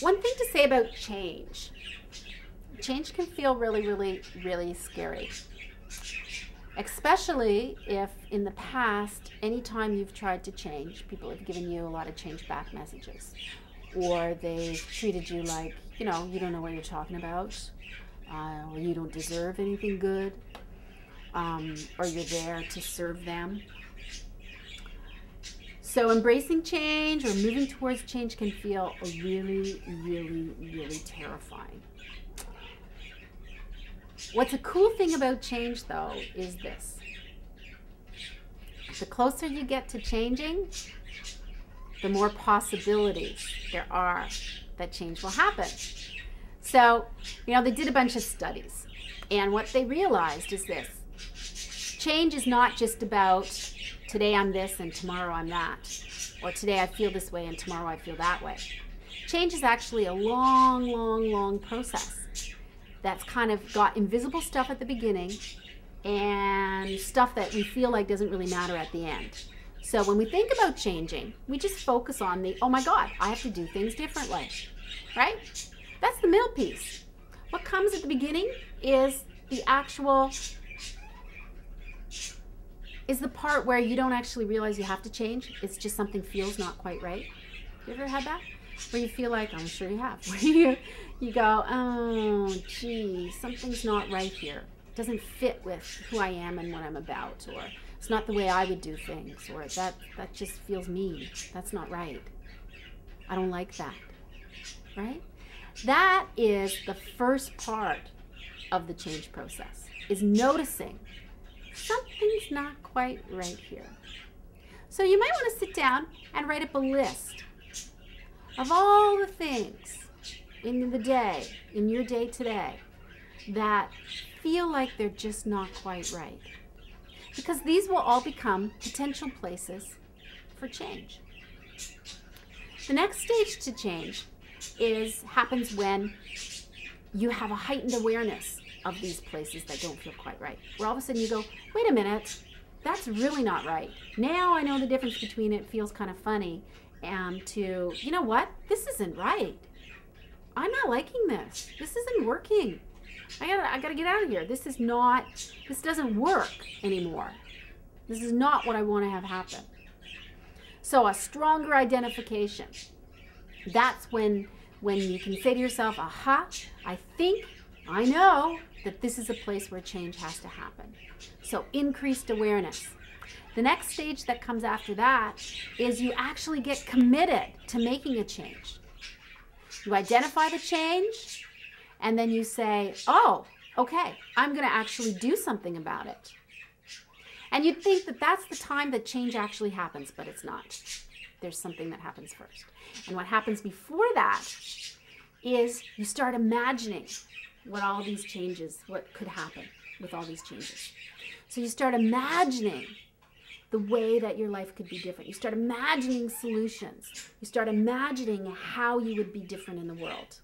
One thing to say about change. Change can feel really, really, really scary. Especially if in the past, anytime you've tried to change, people have given you a lot of change back messages. Or they've treated you like, you don't know what you're talking about. Or you don't deserve anything good. Or you're there to serve them. So embracing change or moving towards change can feel really, really, really terrifying. What's a cool thing about change, though, is this. The closer you get to changing, the more possibilities there are that change will happen. So, they did a bunch of studies, and what they realized is this. Change is not just about today I'm this and tomorrow I'm that, or today I feel this way and tomorrow I feel that way. Change is actually a long, long, long process that's kind of got invisible stuff at the beginning and stuff that we feel like doesn't really matter at the end. So when we think about changing, we just focus on the, oh my God, I have to do things differently, right? That's the middle piece. What comes at the beginning is the part where you don't actually realize you have to change. It's just something feels not quite right. You ever had that? Where you feel like, I'm sure you have, where you go, oh, gee, something's not right here. It doesn't fit with who I am and what I'm about, or it's not the way I would do things, or that just feels mean. That's not right. I don't like that, right? That is the first part of the change process, is noticing something's not quite right here. So you might want to sit down and write up a list of all the things in your day today, that feel like they're just not quite right. Because these will all become potential places for change. The next stage to change happens when you have a heightened awareness of these places that don't feel quite right. Where all of a sudden you go, wait a minute, that's really not right. Now I know the difference between it feels kind of funny to, you know what, this isn't right. I'm not liking this. This isn't working. I gotta get out of here. This doesn't work anymore. This is not what I want to have happen. So a stronger identification. That's when you can say to yourself, aha, I know that this is a place where change has to happen. So increased awareness. The next stage that comes after that is you actually get committed to making a change. You identify the change, and then you say, oh, okay, I'm going to actually do something about it. And you'd think that that's the time that change actually happens, but it's not. There's something that happens first. And what happens before that is you start imagining what could happen with all these changes. So you start imagining the way that your life could be different. You start imagining solutions. You start imagining how you would be different in the world.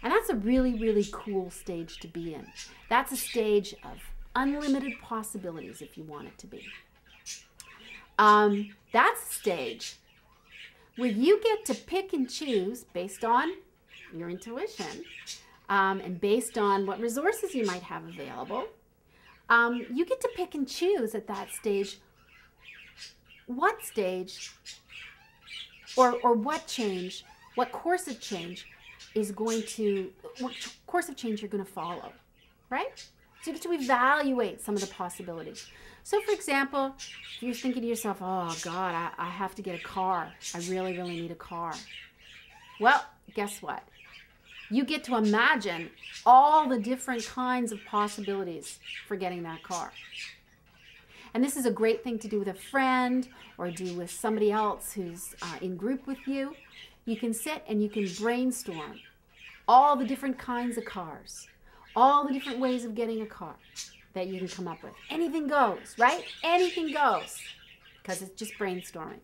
And that's a really, really cool stage to be in. That's a stage of unlimited possibilities if you want it to be. That's a stage where you get to pick and choose based on your intuition and based on what resources you might have available. You get to pick and choose at that stage what stage or what change, what course of change what course of change you're going to follow, right? So you get to evaluate some of the possibilities. So for example, if you're thinking to yourself, oh God, I have to get a car. I really, really need a car. Well, guess what? You get to imagine all the different kinds of possibilities for getting that car. And this is a great thing to do with a friend or do with somebody else who's in group with you. You can sit and you can brainstorm all the different kinds of cars, all the different ways of getting a car that you can come up with. Anything goes, right? Anything goes, because it's just brainstorming.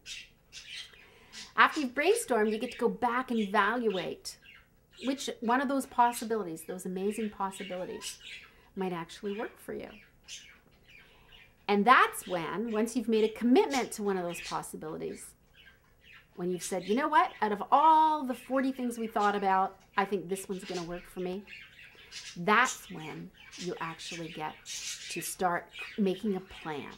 After you've brainstormed, you get to go back and evaluate which one of those possibilities, those amazing possibilities, might actually work for you. And that's when, once you've made a commitment to one of those possibilities, when you've said, you know what, out of all the 40 things we thought about, I think this one's going to work for me. That's when you actually get to start making a plan,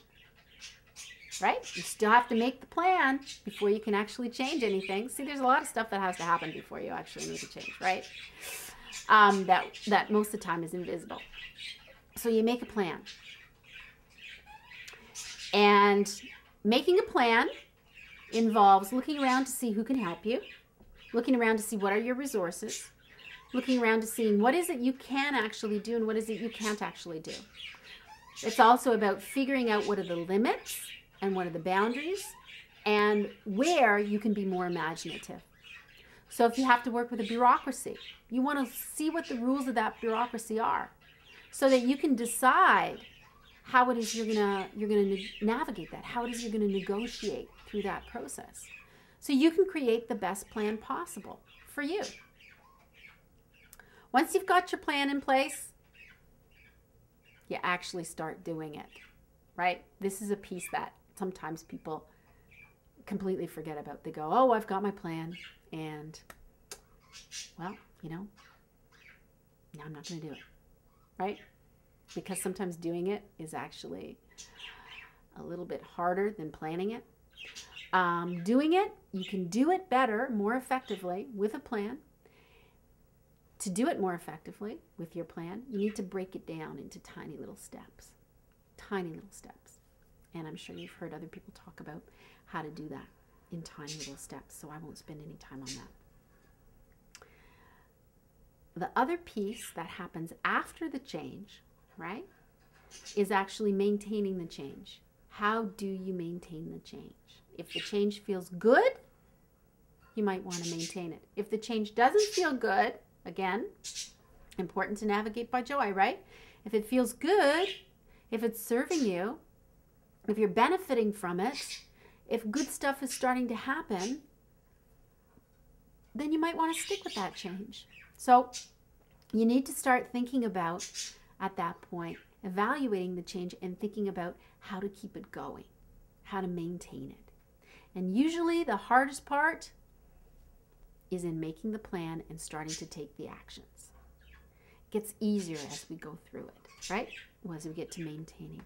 right? You still have to make the plan before you can actually change anything. See, there's a lot of stuff that has to happen before you actually make a change, right? That most of the time is invisible. So you make a plan. And making a plan involves looking around to see who can help you, looking around to see what are your resources, looking around to seeing what is it you can actually do and what is it you can't actually do. It's also about figuring out what are the limits and what are the boundaries and where you can be more imaginative. So if you have to work with a bureaucracy, you want to see what the rules of that bureaucracy are so that you can decide how it is you're gonna navigate that, how it is you're gonna negotiate through that process. So you can create the best plan possible for you. Once you've got your plan in place, you actually start doing it, right? This is a piece that sometimes people completely forget about. They go, oh, I've got my plan, and, well, you know, now I'm not going to do it, right? Because sometimes doing it is actually a little bit harder than planning it. Doing it, you can do it better, more effectively with a plan. To do it more effectively with your plan, you need to break it down into tiny little steps. Tiny little steps. And I'm sure you've heard other people talk about how to do that in tiny little steps, so I won't spend any time on that. The other piece that happens after the change, right, is actually maintaining the change. How do you maintain the change? If the change feels good, you might want to maintain it. If the change doesn't feel good, again, important to navigate by joy, right? If it feels good, if it's serving you, if you're benefiting from it, if good stuff is starting to happen, then you might want to stick with that change. So you need to start thinking about, at that point, evaluating the change and thinking about how to keep it going, how to maintain it. And usually the hardest part is in making the plan and starting to take the actions. It gets easier as we go through it, right? As we get to maintaining.